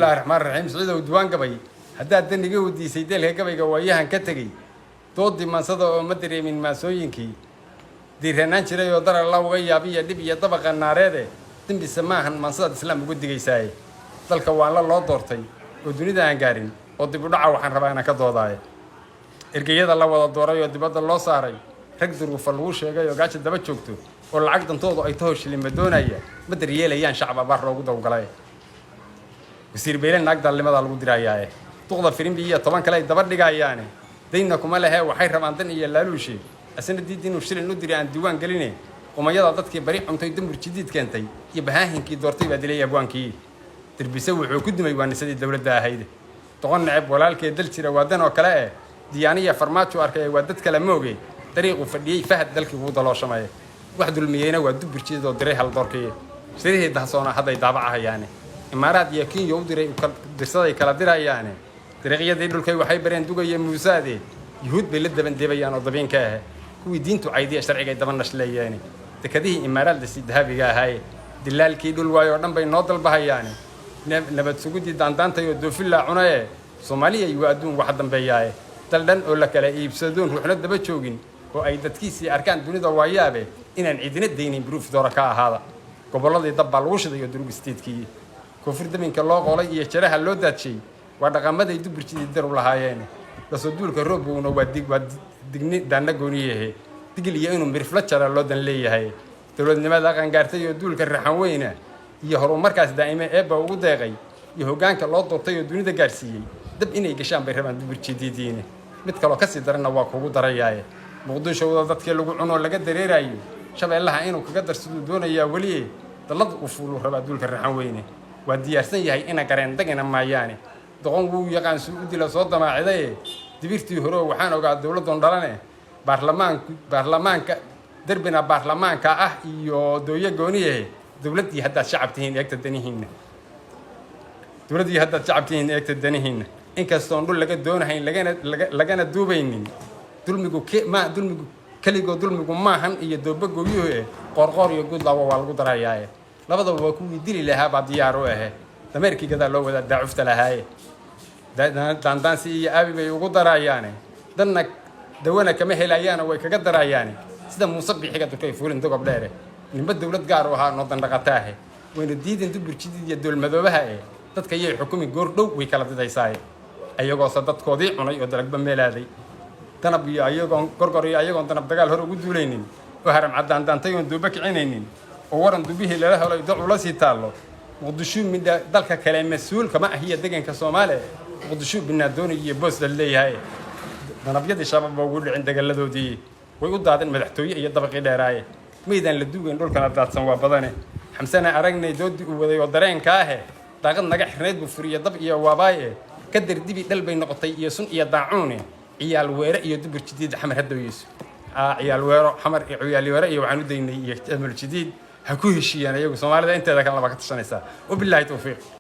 الله الرحمن الرحيم سعيد ودوان قبي هدا دنيغي ودي سيدل قبيغا واياhan ka tagay doodi mansada oo ma dareemin maasooyinkii diiranaan jiray oo darar la uga yaabiya dib iyo dabaqa naareede dambi samaahan mansada islaam ugu digaysay dalka waan la loo doortay oo dunida aan gaarin oo dib u dhaca waxaan rabaa inaan ka doodaayo ergeyada la wada dooray oo dibadda loo saaray rag duruufo lagu sheegay oo gaajo daba joogto oo lacag dantoodu ay taho shilima doonaya ma daryeelayaan shacab abaar loogu dawgalay wasiir beelan naag dallimada lagu diraayaa duqda firimbi iyo 10 kale ay daba dhigayaan dayna kuma lahayn waxay rabaan dan iyo laaluushi asana diidin uu shilin u diray aan diiwaan galinay umayada dadkii bari xuntay dumar jidid keentay iyo bahaahinkii doortay baadilay abwaankii dirbisa wuxuu ku dumay waanisadii dawladda ahayd toqon nacab walaalkee dal jira wadan oo kale diyaaniya farmaajo arkay waa dad kala moogay dariiqu fadhiyay fahad dalkii uu dalooshamay wax dulmiyayna waa dubir jidid oo diray hal doorkii sidii dahsoona haday daabacayaan imaaraad iyo Kenya u diray dirsaday kala dirayaan dariiqyadii dhulkay waxay bareen dugaya muusaade yuhuud bay la daban deebayaan oo dabeenka ah kuwii diintu caydiya sharciga daban nashleeyeen dekadii imaaraad si dahabiga ahay dilaalkii dhul waayo dhan bay noo dalbahayaan nabad sugudii daandaantay oo doofilla cunay Soomaaliya iyo adduun wax dambeeyay daldan oo la kala iibsadoon ruuxna daba joogin oo ay dadkiisii arkaan dunida waayabe inaan cidina deynin proof doora ka ahaada goboladii dab baa lagu shiday durug isteedkii koonfur daminka loo qolay iyo jaraha loo daadshay waa dhaqamaday dubir jidid dar u lahaayeen basoo duulka roobowna waa digni daana gooniyahay digil iyo inuu mirfla jara loo dan leeyahay dawladnimada qaangaartay oo duulka raxan weyna iyo horumarkaas daa'ime eeba ugu deeqay iyo hoggaanka loo doortay oo dunida gaarsiiyay dab inay gashaan bay rabaan dubir jididiina mid kale ka sii darana waa kugu darayay muqdisho wada dadkii lagu cuno laga dareerayo shabeellaha inuu kaga darsado doonaya wali dalad u fuulu rabaa duulka raxan weyna waa diyaarsan yahay ina gareen dagana maayaane doqon uu yaqaan suu dila soo damaaciday dibirtii hore waxaan ogaa dawladdan dhalane baarlamaanka darbina baarlamaanka ah iyo dooyo gooniye dawladii hadda shacabtiin eegta danihiina dawladii hadda shacabtiin eegta danihiina in kastoo dhul laga doonahay lagana duubaynin dulmigu kaligo dulmigu maahan iyo dooba gooyuhu qorqor iyo gud lawa waa lagu darayaa labadaba waa ku dili lahaa ba diyaar u ah dameerkii gada loo wada daacufta lahaay daandaansi iyo abi bay ugu darayaan danna dawana kama helayaan way kaga darayaan sida Muuse bixiga dadkay fuulin dogob dheere nimba dawlad gaar u ahaa nodan dhaqataahe wayna diidin dubir jidid iyo dawlmadoobaha dadka ay xukumi goor dhow way kala didaysaay ayagoo sadadkoodii cunay oo dalagba meelaaday tanab iyo ayagoo gorgor iyo ayagoo tanab dagaal hor ugu duulaynin oo haram cadaan daantay oo dooba kicinaynin oo waran dubihii la helay dad ula sii taalo muqdisho mid dalka kale mas'uul kama ahiya deegaanka Soomaaliya muqdisho binaadon iyo boos la leeyahay danabyadii shabaab ugu dhicin dagaladoodii way u daadeen madaxtooye iyo dabaqii dheeraaye meedan la duugeen dhulkana daadsan waa badane xamsana aragnay doodii uu waday oo dareenka ah daaqad naga xirneed buu furiyo dab iyo waabaaye ka dardibi dhalbay noqotay iyo sun iyo daacuune ciyaal weere iyo dubir jidid xamar hadawayso ciyaal weero xamar iyo ciyaal weere iyo waxaan u daynay iyo amal jidid ha ku heshiiyaan ayagu Soomaalida inteeda kale laba ka tashanaysa wabillahi tawfiiq